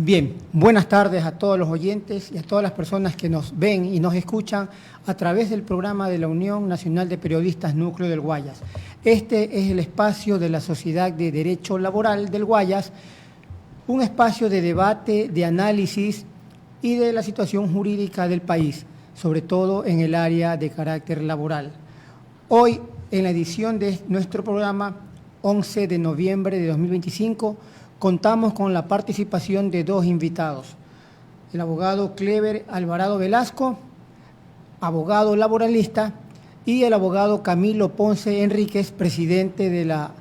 Bien, buenas tardes a todos los oyentes y a todas las personas que nos ven y nos escuchan a través del programa de la Unión Nacional de Periodistas Núcleo del Guayas. Este es el espacio de la Sociedad de Derecho Laboral del Guayas, un espacio de debate, de análisis y de la situación jurídica del país, sobre todo en el área de carácter laboral. Hoy, en la edición de nuestro programa, 11 de noviembre de 2025, contamos con la participación de dos invitados, el abogado Clever Alvarado Velasco, abogado laboralista, y el abogado Camilo Ponce Enríquez, presidente de la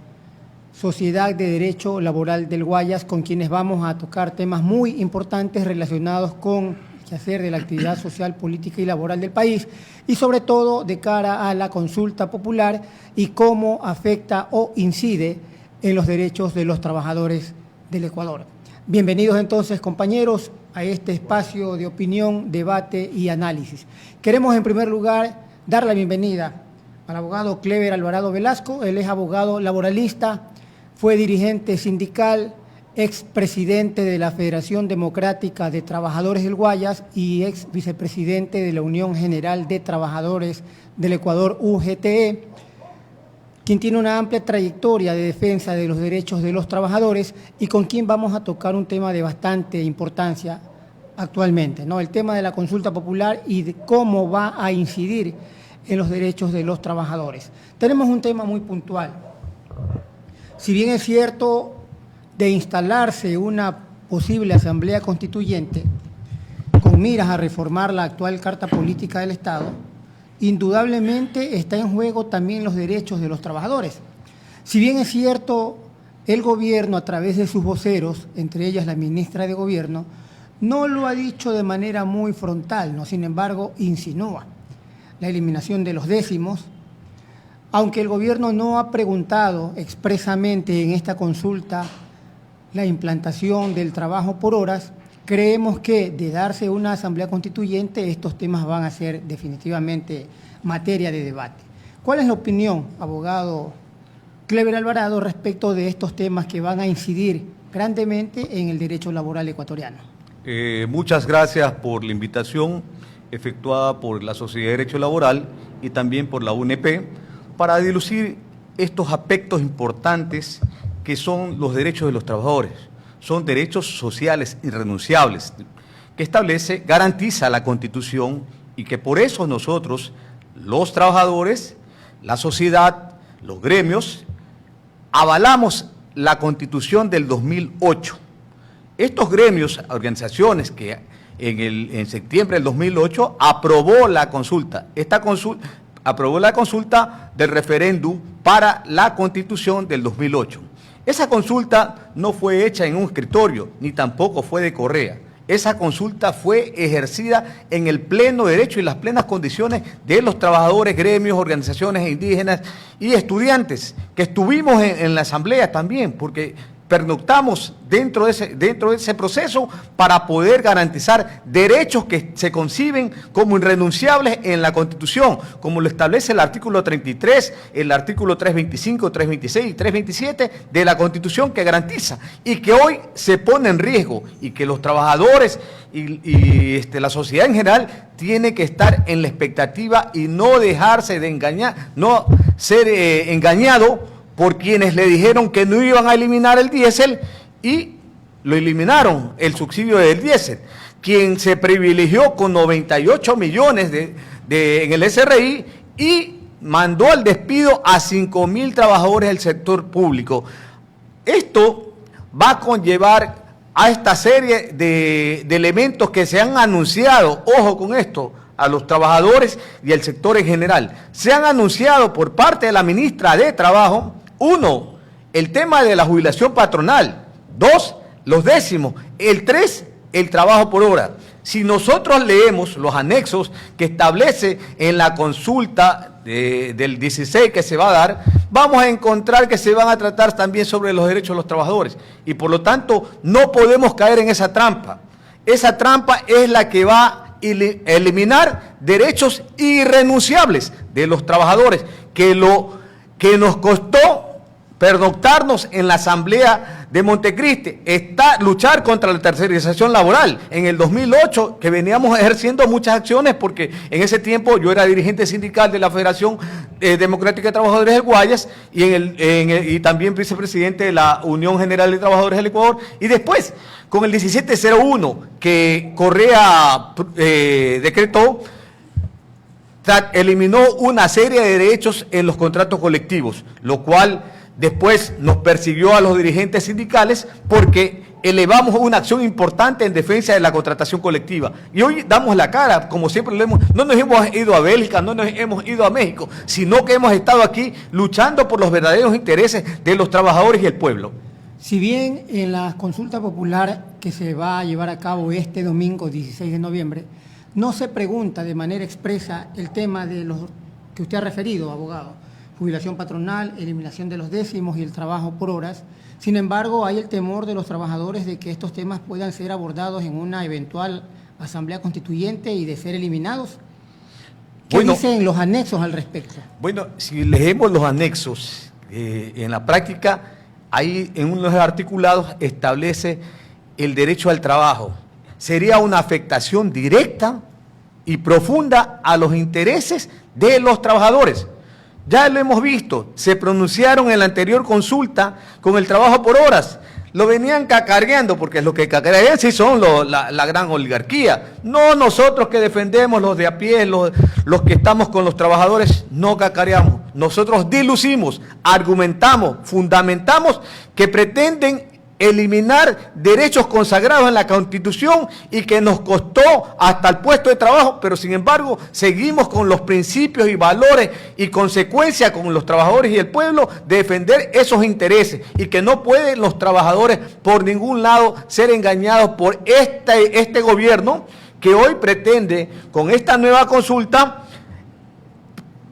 Sociedad de Derecho Laboral del Guayas, con quienes vamos a tocar temas muy importantes relacionados con el quehacer de la actividad social, política y laboral del país, y sobre todo de cara a la consulta popular y cómo afecta o incide en los derechos de los trabajadores del Ecuador. Bienvenidos entonces, compañeros, a este espacio de opinión, debate y análisis. Queremos en primer lugar dar la bienvenida al abogado Clever Alvarado Velasco. Él es abogado laboralista, fue dirigente sindical, expresidente de la Federación Democrática de Trabajadores del Guayas y ex vicepresidente de la Unión General de Trabajadores del Ecuador, UGTE, quien tiene una amplia trayectoria de defensa de los derechos de los trabajadores y con quien vamos a tocar un tema de bastante importancia actualmente, ¿no? El tema de la consulta popular y de cómo va a incidir en los derechos de los trabajadores. Tenemos un tema muy puntual. Si bien es cierto, de instalarse una posible asamblea constituyente con miras a reformar la actual Carta Política del Estado, indudablemente está en juego también los derechos de los trabajadores. Si bien es cierto, el gobierno a través de sus voceros, entre ellas la ministra de Gobierno, no lo ha dicho de manera muy frontal, ¿no? Sin embargo, insinúa la eliminación de los décimos, aunque el gobierno no ha preguntado expresamente en esta consulta la implantación del trabajo por horas. Creemos que de darse una asamblea constituyente estos temas van a ser definitivamente materia de debate. ¿Cuál es la opinión, abogado Clever Alvarado, respecto de estos temas que van a incidir grandemente en el derecho laboral ecuatoriano? Muchas gracias por la invitación efectuada por la Sociedad de Derecho Laboral y también por la UNP para dilucir estos aspectos importantes que son los derechos de los trabajadores. Son derechos sociales irrenunciables que establece, garantiza la Constitución y que por eso nosotros, los trabajadores, la sociedad, los gremios, avalamos la Constitución del 2008. Estos gremios, organizaciones que en septiembre del 2008 aprobó la consulta, aprobó la consulta del referéndum para la Constitución del 2008. Esa consulta no fue hecha en un escritorio, ni tampoco fue de correa. Esa consulta fue ejercida en el pleno derecho y las plenas condiciones de los trabajadores, gremios, organizaciones indígenas y estudiantes, que estuvimos en la asamblea también, porque pernoctamos dentro de ese proceso para poder garantizar derechos que se conciben como irrenunciables en la Constitución, como lo establece el artículo 33, el artículo 325, 326 y 327 de la Constitución, que garantiza y que hoy se pone en riesgo, y que los trabajadores y la sociedad en general tiene que estar en la expectativa y no dejarse de engañar, no ser engañado por quienes le dijeron que no iban a eliminar el diésel y lo eliminaron, el subsidio del diésel. Quien se privilegió con 98 millones en el SRI y mandó al despido a 5.000 trabajadores del sector público. Esto va a conllevar a esta serie de elementos que se han anunciado, ojo con esto, a los trabajadores y al sector en general. Se han anunciado por parte de la ministra de Trabajo. 1, el tema de la jubilación patronal. 2, los décimos. El 3, el trabajo por hora. Si nosotros leemos los anexos que establece en la consulta del 16 que se va a dar, vamos a encontrar que se van a tratar también sobre los derechos de los trabajadores. Y por lo tanto, no podemos caer en esa trampa. Esa trampa es la que va a eliminar derechos irrenunciables de los trabajadores, que nos costó pernoctarnos en la asamblea de Montecristi está luchar contra la tercerización laboral. En el 2008, que veníamos ejerciendo muchas acciones, porque en ese tiempo yo era dirigente sindical de la Federación Democrática de Trabajadores del Guayas y también vicepresidente de la Unión General de Trabajadores del Ecuador, y después, con el 1701, que Correa decretó, eliminó una serie de derechos en los contratos colectivos, lo cual después nos persiguió a los dirigentes sindicales porque elevamos una acción importante en defensa de la contratación colectiva. Y hoy damos la cara, como siempre no nos hemos ido a Bélgica, no nos hemos ido a México, sino que hemos estado aquí luchando por los verdaderos intereses de los trabajadores y el pueblo. Si bien en la consulta popular que se va a llevar a cabo este domingo 16 de noviembre, no se pregunta de manera expresa el tema de los que usted ha referido, abogado, jubilación patronal, eliminación de los décimos y el trabajo por horas. Sin embargo, hay el temor de los trabajadores de que estos temas puedan ser abordados en una eventual asamblea constituyente y de ser eliminados. ¿Qué dicen los anexos al respecto? Bueno, si leemos los anexos, en la práctica, ahí en uno de los articulados establece el derecho al trabajo. Sería una afectación directa y profunda a los intereses de los trabajadores. Ya lo hemos visto, se pronunciaron en la anterior consulta con el trabajo por horas. Lo venían cacareando, porque lo que cacarean sí son la gran oligarquía. No nosotros que defendemos los de a pie, los que estamos con los trabajadores, no cacareamos. Nosotros dilucimos, argumentamos, fundamentamos que pretenden eliminar derechos consagrados en la Constitución y que nos costó hasta el puesto de trabajo, pero sin embargo seguimos con los principios y valores y consecuencias con los trabajadores y el pueblo de defender esos intereses, y que no pueden los trabajadores por ningún lado ser engañados por este gobierno que hoy pretende con esta nueva consulta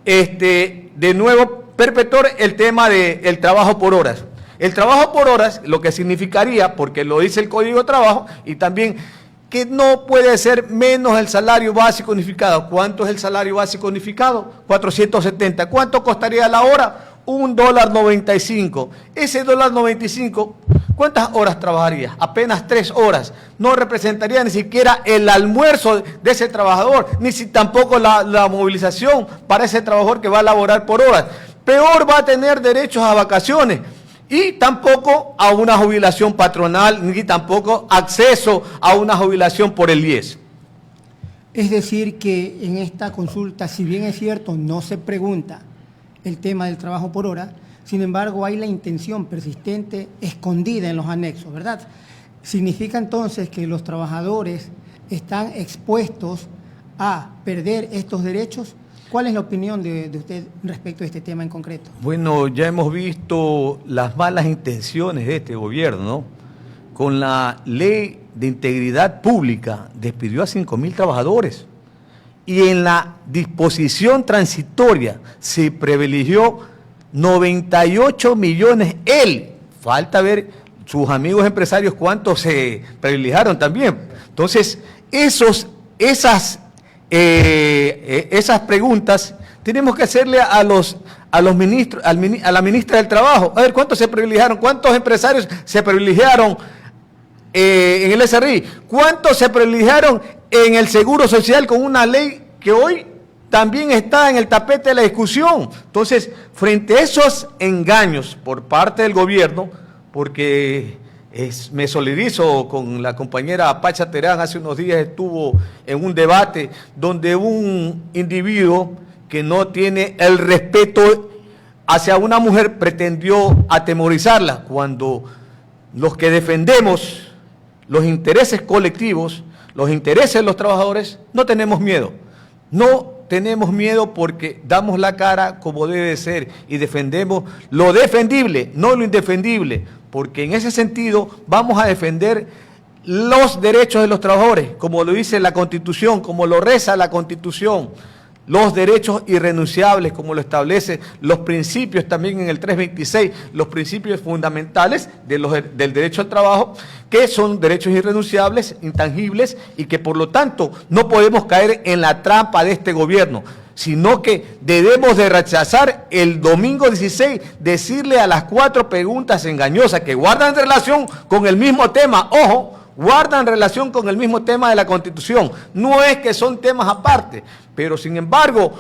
de nuevo perpetuar el tema del trabajo por horas. El trabajo por horas, lo que significaría, porque lo dice el Código de Trabajo, y también que no puede ser menos el salario básico unificado. ¿Cuánto es el salario básico unificado? 470. ¿Cuánto costaría la hora? $1.95. Ese $1.95, ¿cuántas horas trabajaría? Apenas 3 horas. No representaría ni siquiera el almuerzo de ese trabajador, ni si tampoco la movilización para ese trabajador que va a laborar por horas. Peor, va a tener derechos a vacaciones. Y tampoco a una jubilación patronal, ni tampoco acceso a una jubilación por el IES. Es decir, que en esta consulta, si bien es cierto, no se pregunta el tema del trabajo por hora, sin embargo hay la intención persistente escondida en los anexos, ¿verdad? ¿Significa entonces que los trabajadores están expuestos a perder estos derechos? ¿Cuál es la opinión de usted respecto a este tema en concreto? Bueno, ya hemos visto las malas intenciones de este gobierno, ¿no? Con la ley de integridad pública despidió a 5.000 trabajadores, y en la disposición transitoria se privilegió 98 millones. Falta ver sus amigos empresarios cuántos se privilegiaron también. Entonces, esas preguntas tenemos que hacerle a los ministros, a la ministra del Trabajo. A ver, ¿cuántos se privilegiaron? ¿Cuántos empresarios se privilegiaron en el SRI? ¿Cuántos se privilegiaron en el Seguro Social con una ley que hoy también está en el tapete de la discusión? Entonces, frente a esos engaños por parte del gobierno, porque me solidarizo con la compañera Pacha Terán, hace unos días estuvo en un debate donde un individuo que no tiene el respeto hacia una mujer pretendió atemorizarla, cuando los que defendemos los intereses colectivos, los intereses de los trabajadores, no tenemos miedo. No tenemos miedo porque damos la cara como debe ser y defendemos lo defendible, no lo indefendible, porque en ese sentido vamos a defender los derechos de los trabajadores, como lo dice la Constitución, como lo reza la Constitución, los derechos irrenunciables, como lo establece los principios también en el 326, los principios fundamentales del derecho al trabajo, que son derechos irrenunciables, intangibles, y que por lo tanto no podemos caer en la trampa de este gobierno. sino que debemos de rechazar el domingo 16, decirle a las 4 preguntas engañosas que guardan relación con el mismo tema, ojo, guardan relación con el mismo tema de la Constitución, no es que son temas aparte, pero sin embargo,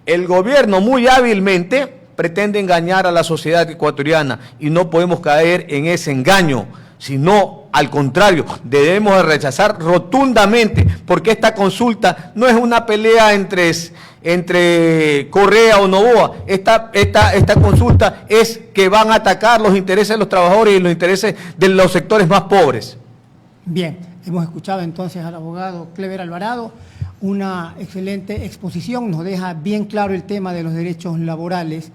el gobierno muy hábilmente pretende engañar a la sociedad ecuatoriana y no podemos caer en ese engaño, sino al contrario, debemos de rechazar rotundamente, porque esta consulta no es una pelea entre Correa o Noboa. Esta consulta es que van a atacar los intereses de los trabajadores y los intereses de los sectores más pobres. Bien, hemos escuchado entonces al abogado Cleber Alvarado, una excelente exposición, nos deja bien claro el tema de los derechos laborales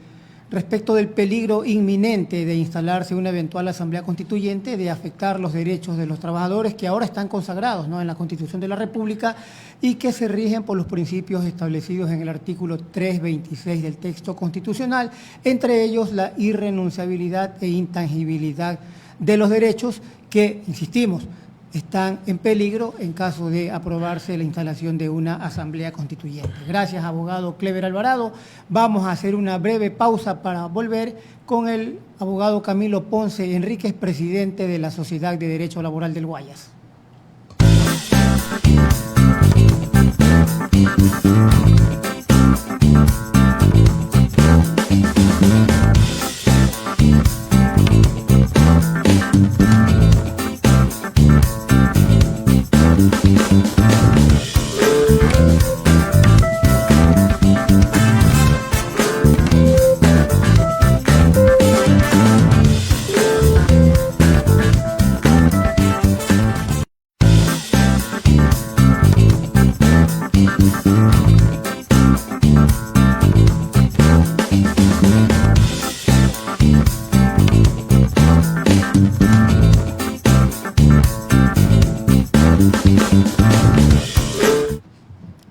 respecto del peligro inminente de instalarse una eventual asamblea constituyente, de afectar los derechos de los trabajadores que ahora están consagrados, ¿no?, en la Constitución de la República y que se rigen por los principios establecidos en el artículo 326 del texto constitucional, entre ellos la irrenunciabilidad e intangibilidad de los derechos que, insistimos, están en peligro en caso de aprobarse la instalación de una asamblea constituyente. Gracias, abogado Cleber Alvarado. Vamos a hacer una breve pausa para volver con el abogado Camilo Ponce Enríquez, presidente de la Sociedad de Derecho Laboral del Guayas.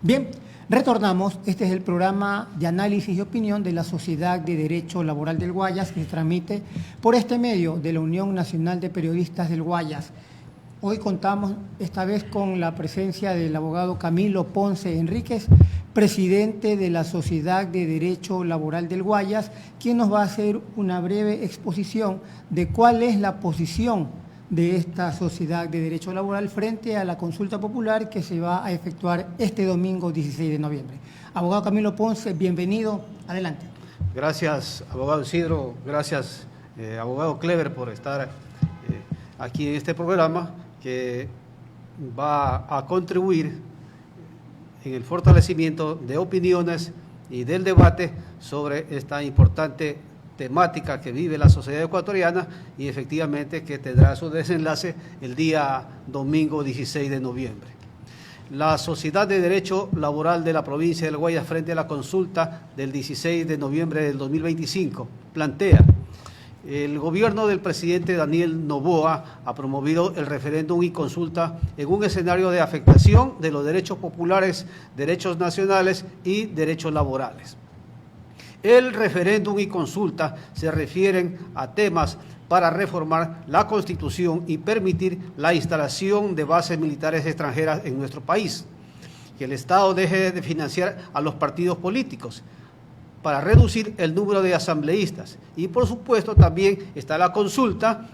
Bien, retornamos. Este es el programa de análisis y opinión de la Sociedad de Derecho Laboral del Guayas, que se transmite por este medio de la Unión Nacional de Periodistas del Guayas. Hoy contamos esta vez con la presencia del abogado Camilo Ponce Enríquez, presidente de la Sociedad de Derecho Laboral del Guayas, quien nos va a hacer una breve exposición de cuál es la posición de esta Sociedad de Derecho Laboral frente a la consulta popular que se va a efectuar este domingo 16 de noviembre. Abogado Camilo Ponce, bienvenido. Adelante. Gracias, abogado Isidro. Gracias, abogado Cleber, por estar aquí en este programa que va a contribuir en el fortalecimiento de opiniones y del debate sobre esta importante temática que vive la sociedad ecuatoriana y efectivamente que tendrá su desenlace el día domingo 16 de noviembre. La Sociedad de Derecho Laboral de la provincia del Guayas, frente a la consulta del 16 de noviembre del 2025, plantea: el gobierno del presidente Daniel Noboa ha promovido el referéndum y consulta en un escenario de afectación de los derechos populares, derechos nacionales y derechos laborales. El referéndum y consulta se refieren a temas para reformar la Constitución y permitir la instalación de bases militares extranjeras en nuestro país, que el Estado deje de financiar a los partidos políticos, para reducir el número de asambleístas. Y por supuesto también está la consulta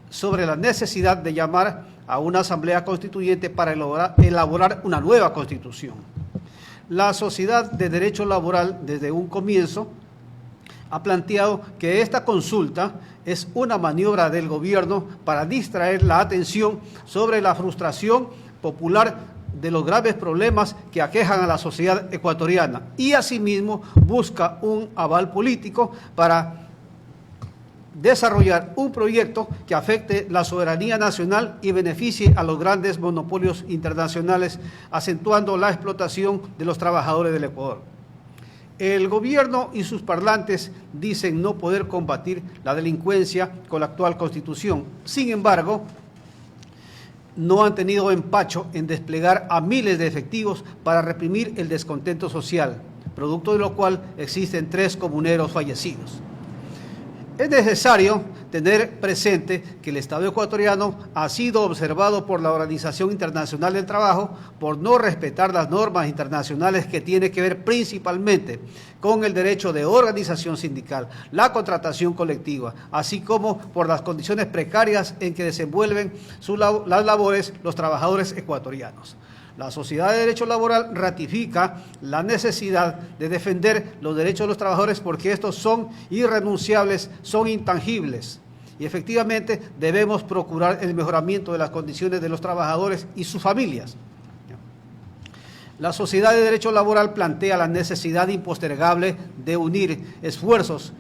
sobre la necesidad de llamar a una asamblea constituyente para elaborar una nueva Constitución. La Sociedad de Derecho Laboral, desde un comienzo, ha planteado que esta consulta es una maniobra del gobierno para distraer la atención sobre la frustración popular de los graves problemas que aquejan a la sociedad ecuatoriana y asimismo busca un aval político para desarrollar un proyecto que afecte la soberanía nacional y beneficie a los grandes monopolios internacionales, acentuando la explotación de los trabajadores del Ecuador. El gobierno y sus parlantes dicen no poder combatir la delincuencia con la actual Constitución. Sin embargo, no han tenido empacho en desplegar a miles de efectivos para reprimir el descontento social, producto de lo cual existen 3 comuneros fallecidos. Es necesario tener presente que el Estado ecuatoriano ha sido observado por la Organización Internacional del Trabajo por no respetar las normas internacionales que tienen que ver principalmente con el derecho de organización sindical, la contratación colectiva, así como por las condiciones precarias en que desenvuelven las labores los trabajadores ecuatorianos. La Sociedad de Derecho Laboral ratifica la necesidad de defender los derechos de los trabajadores porque estos son irrenunciables, son intangibles. Y efectivamente debemos procurar el mejoramiento de las condiciones de los trabajadores y sus familias. La Sociedad de Derecho Laboral plantea la necesidad impostergable de unir esfuerzos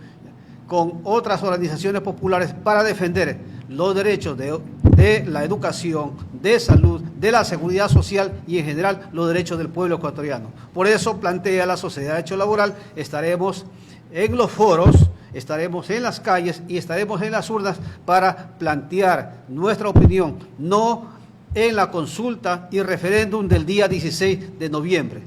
con otras organizaciones populares para defender los derechos de la educación, de salud, de la seguridad social y en general los derechos del pueblo ecuatoriano. Por eso plantea la Sociedad de Derecho Laboral, estaremos en los foros, estaremos en las calles y estaremos en las urnas para plantear nuestra opinión, no en la consulta y referéndum del día 16 de noviembre.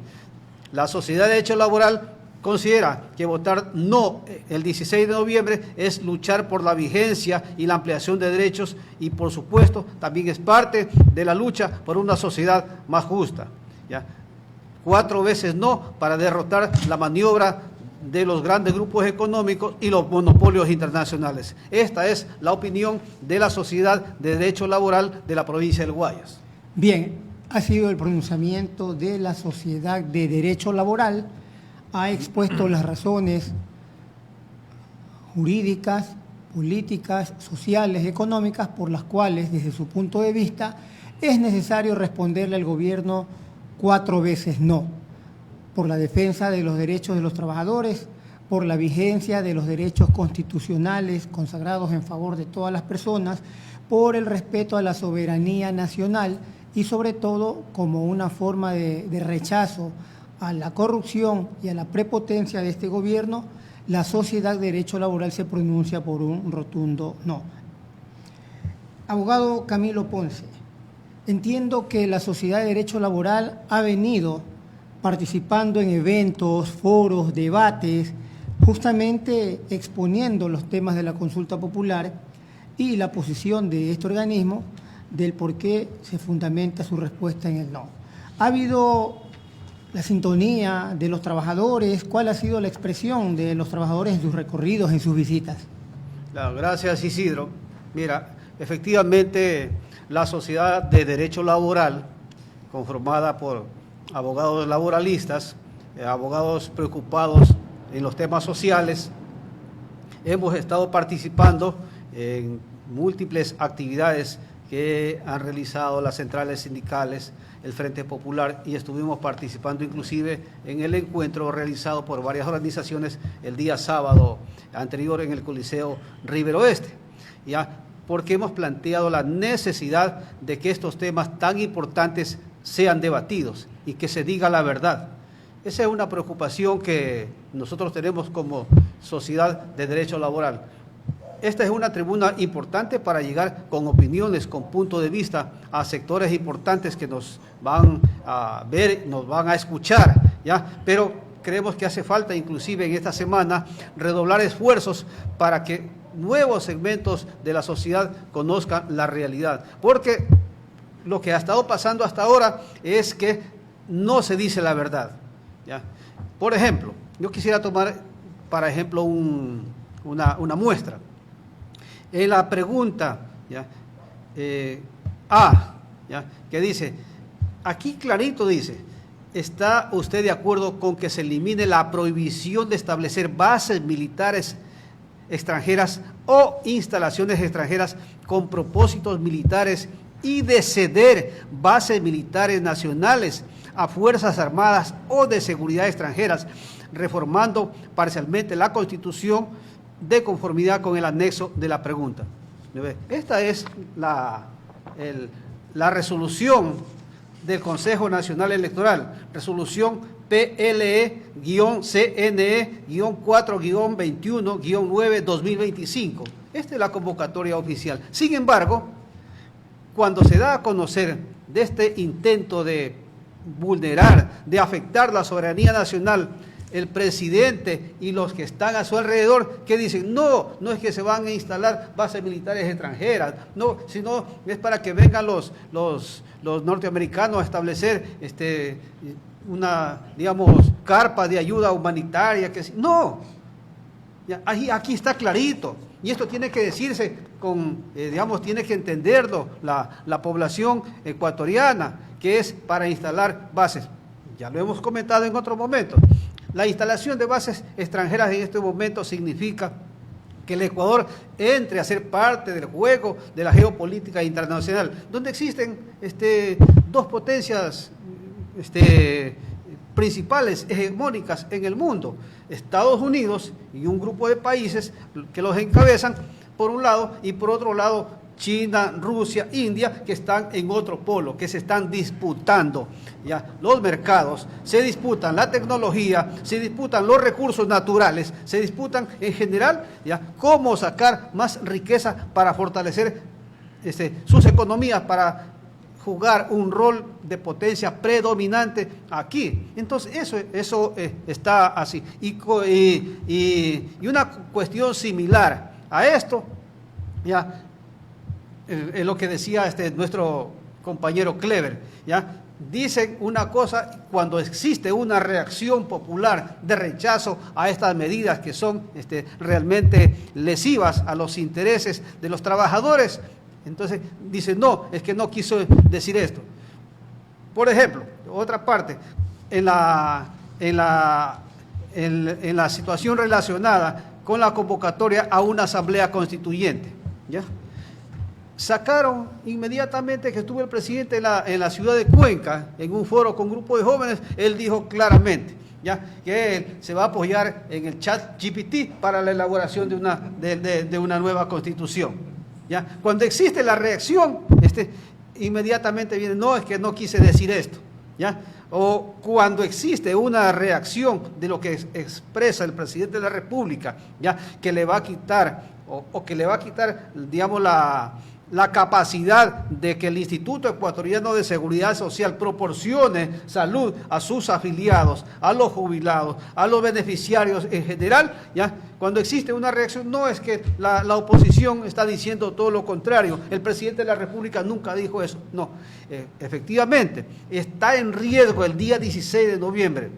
La Sociedad de Derecho Laboral considera que votar no el 16 de noviembre es luchar por la vigencia y la ampliación de derechos y, por supuesto, también es parte de la lucha por una sociedad más justa. ¿Ya? 4 veces no para derrotar la maniobra de los grandes grupos económicos y los monopolios internacionales. Esta es la opinión de la Sociedad de Derecho Laboral de la provincia del Guayas. Bien, ha sido el pronunciamiento de la Sociedad de Derecho Laboral, ha expuesto las razones jurídicas, políticas, sociales, económicas, por las cuales, desde su punto de vista, es necesario responderle al gobierno 4 veces no, por la defensa de los derechos de los trabajadores, por la vigencia de los derechos constitucionales consagrados en favor de todas las personas, por el respeto a la soberanía nacional y sobre todo como una forma de rechazo a la corrupción y a la prepotencia de este gobierno, la Sociedad de Derecho Laboral se pronuncia por un rotundo no. Abogado Camilo Ponce, entiendo que la Sociedad de Derecho Laboral ha venido participando en eventos, foros, debates, justamente exponiendo los temas de la consulta popular y la posición de este organismo del por qué se fundamenta su respuesta en el no. ¿Ha habido la sintonía de los trabajadores? ¿Cuál ha sido la expresión de los trabajadores en sus recorridos, en sus visitas? Claro, gracias, Isidro. Mira, efectivamente la Sociedad de Derecho Laboral, conformada por abogados laboralistas, abogados preocupados en los temas sociales, hemos estado participando en múltiples actividades que han realizado las centrales sindicales, el Frente Popular, y estuvimos participando inclusive en el encuentro realizado por varias organizaciones el día sábado anterior en el Coliseo Rivero Oeste, ¿ya? Porque hemos planteado la necesidad de que estos temas tan importantes sean debatidos y que se diga la verdad. Esa es una preocupación que nosotros tenemos como Sociedad de Derecho Laboral. Esta es una tribuna importante para llegar con opiniones, con punto de vista a sectores importantes que nos van a ver, nos van a escuchar, ¿ya? Pero creemos que hace falta, inclusive en esta semana, redoblar esfuerzos para que nuevos segmentos de la sociedad conozcan la realidad. Porque lo que ha estado pasando hasta ahora es que no se dice la verdad, ¿ya? Por ejemplo, yo quisiera tomar, para ejemplo, una muestra. En la pregunta ¿ya? ¿ya? Que dice, aquí clarito dice, ¿está usted de acuerdo con que se elimine la prohibición de establecer bases militares extranjeras o instalaciones extranjeras con propósitos militares y de ceder bases militares nacionales a fuerzas armadas o de seguridad extranjeras, reformando parcialmente la Constitución de conformidad con el anexo de la pregunta? Esta es la resolución del Consejo Nacional Electoral, resolución PLE-CNE-4-21-9-2025. Esta es la convocatoria oficial. Sin embargo, cuando se da a conocer de este intento de vulnerar, de afectar la soberanía nacional, el presidente y los que están a su alrededor que dicen, no, no es que se van a instalar bases militares extranjeras, no, sino es para que vengan los norteamericanos a establecer una, digamos, carpa de ayuda humanitaria. No, aquí está clarito, y esto tiene que decirse digamos, tiene que entenderlo la población ecuatoriana, que es para instalar bases. Ya lo hemos comentado en otro momento. La instalación de bases extranjeras en este momento significa que el Ecuador entre a ser parte del juego de la geopolítica internacional, donde existen dos potencias principales, hegemónicas en el mundo, Estados Unidos y un grupo de países que los encabezan, por un lado, y por otro lado, China, Rusia, India, que están en otro polo, que se están disputando ya los mercados, se disputan la tecnología, se disputan los recursos naturales, se disputan en general ya cómo sacar más riqueza para fortalecer sus economías, para jugar un rol de potencia predominante aquí. Entonces eso está así. Y una cuestión similar a esto, ya, es lo que decía nuestro compañero Clever, ya, dicen una cosa cuando existe una reacción popular de rechazo a estas medidas que son realmente lesivas a los intereses de los trabajadores. Entonces dicen, no, es que no quiso decir esto. Por ejemplo, otra parte, en la situación relacionada con la convocatoria a una asamblea constituyente, ¿ya? Sacaron inmediatamente que estuvo el presidente en la ciudad de Cuenca, en un foro con un grupo de jóvenes, él dijo claramente, ¿ya?, que él se va a apoyar en el ChatGPT para la elaboración de una nueva constitución, ¿ya? Cuando existe la reacción, inmediatamente viene, no, es que no quise decir esto, ¿ya? O cuando existe una reacción de lo que expresa el presidente de la República, ¿ya?, que le va a quitar, o que le va a quitar, digamos, la capacidad de que el Instituto Ecuatoriano de Seguridad Social proporcione salud a sus afiliados, a los jubilados, a los beneficiarios en general, ¿ya? Cuando existe una reacción, no es que la oposición está diciendo todo lo contrario, el presidente de la República nunca dijo eso, no, efectivamente, está en riesgo el día 16 de noviembre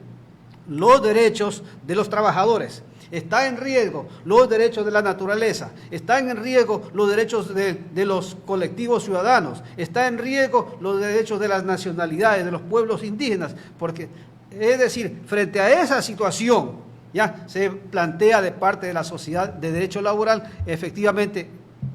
los derechos de los trabajadores, está en riesgo los derechos de la naturaleza, están en riesgo los derechos de los colectivos ciudadanos, está en riesgo los derechos de las nacionalidades, de los pueblos indígenas, porque, es decir, frente a esa situación, ya se plantea de parte de la sociedad de derecho laboral, efectivamente,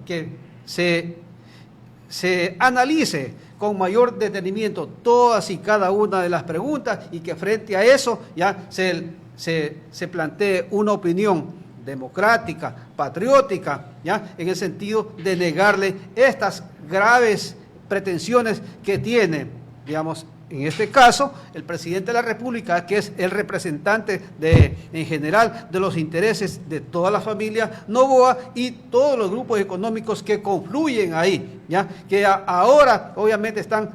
que se analice con mayor detenimiento todas y cada una de las preguntas y que frente a eso ya se plantee una opinión democrática, patriótica, ¿ya?, en el sentido de negarle estas graves pretensiones que tiene, digamos, en este caso, el presidente de la República, que es el representante en general de los intereses de toda la familia Noboa y todos los grupos económicos que confluyen ahí, ¿ya?, que ahora obviamente están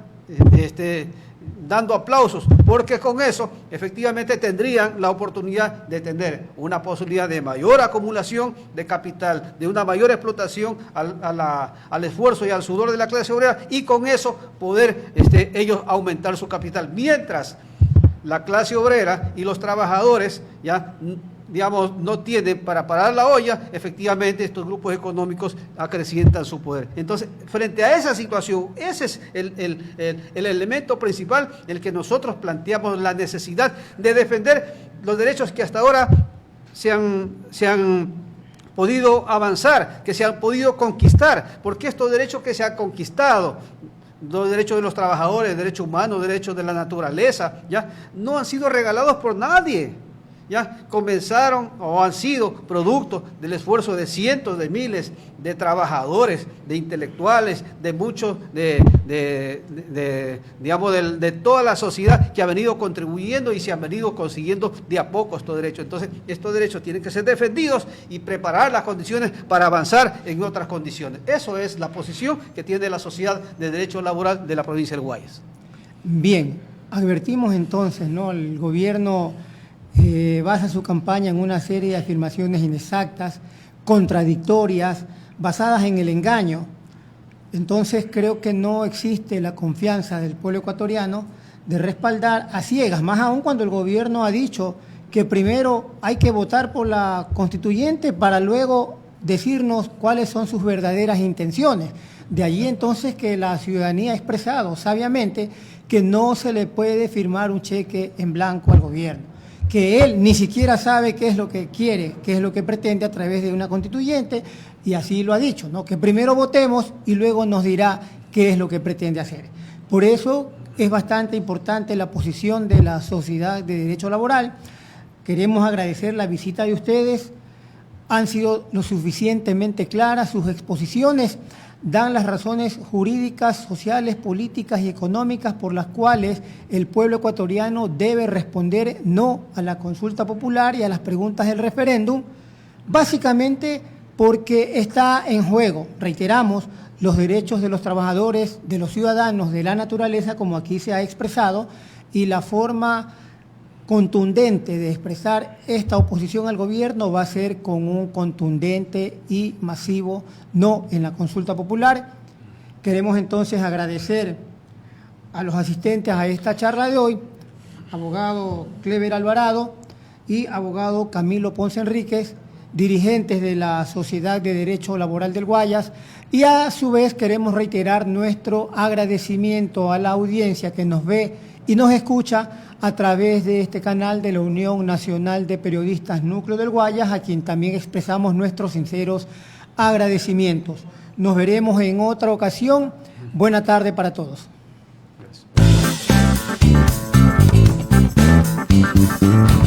dando aplausos, porque con eso efectivamente tendrían la oportunidad de tener una posibilidad de mayor acumulación de capital, de una mayor explotación al esfuerzo y al sudor de la clase obrera, y con eso poder ellos aumentar su capital, mientras la clase obrera y los trabajadores ya, digamos, no tienen para parar la olla, efectivamente estos grupos económicos acrecientan su poder. Entonces, frente a esa situación, ese es el elemento principal, el que nosotros planteamos la necesidad de defender los derechos que hasta ahora se han podido avanzar, que se han podido conquistar, porque estos derechos que se han conquistado, los derechos de los trabajadores, derechos humanos, derechos de la naturaleza, ya no han sido regalados por nadie. Ya comenzaron o han sido producto del esfuerzo de cientos de miles de trabajadores, de intelectuales, de muchos, digamos, de toda la sociedad que ha venido contribuyendo y se han venido consiguiendo de a poco estos derechos. Entonces, estos derechos tienen que ser defendidos y preparar las condiciones para avanzar en otras condiciones. Eso es la posición que tiene la Sociedad de Derecho Laboral de la provincia del Guayas. Bien, advertimos entonces, ¿no?, el gobierno basa su campaña en una serie de afirmaciones inexactas, contradictorias, basadas en el engaño. Entonces creo que no existe la confianza del pueblo ecuatoriano de respaldar a ciegas, más aún cuando el gobierno ha dicho que primero hay que votar por la constituyente para luego decirnos cuáles son sus verdaderas intenciones. De allí entonces que la ciudadanía ha expresado sabiamente que no se le puede firmar un cheque en blanco al gobierno, que él ni siquiera sabe qué es lo que quiere, qué es lo que pretende a través de una constituyente, y así lo ha dicho, ¿no? Que primero votemos y luego nos dirá qué es lo que pretende hacer. Por eso es bastante importante la posición de la Sociedad de Derecho Laboral. Queremos agradecer la visita de ustedes, han sido lo suficientemente claras sus exposiciones, dan las razones jurídicas, sociales, políticas y económicas por las cuales el pueblo ecuatoriano debe responder no a la consulta popular y a las preguntas del referéndum, básicamente porque está en juego, reiteramos, los derechos de los trabajadores, de los ciudadanos, de la naturaleza, como aquí se ha expresado, y la forma contundente de expresar esta oposición al gobierno va a ser con un contundente y masivo no en la consulta popular. Queremos entonces agradecer a los asistentes a esta charla de hoy, abogado Clever Alvarado y abogado Camilo Ponce Enríquez, dirigentes de la Sociedad de Derecho Laboral del Guayas, y a su vez queremos reiterar nuestro agradecimiento a la audiencia que nos ve y nos escucha a través de este canal de la Unión Nacional de Periodistas Núcleo del Guayas, a quien también expresamos nuestros sinceros agradecimientos. Nos veremos en otra ocasión. Buena tarde para todos. Gracias.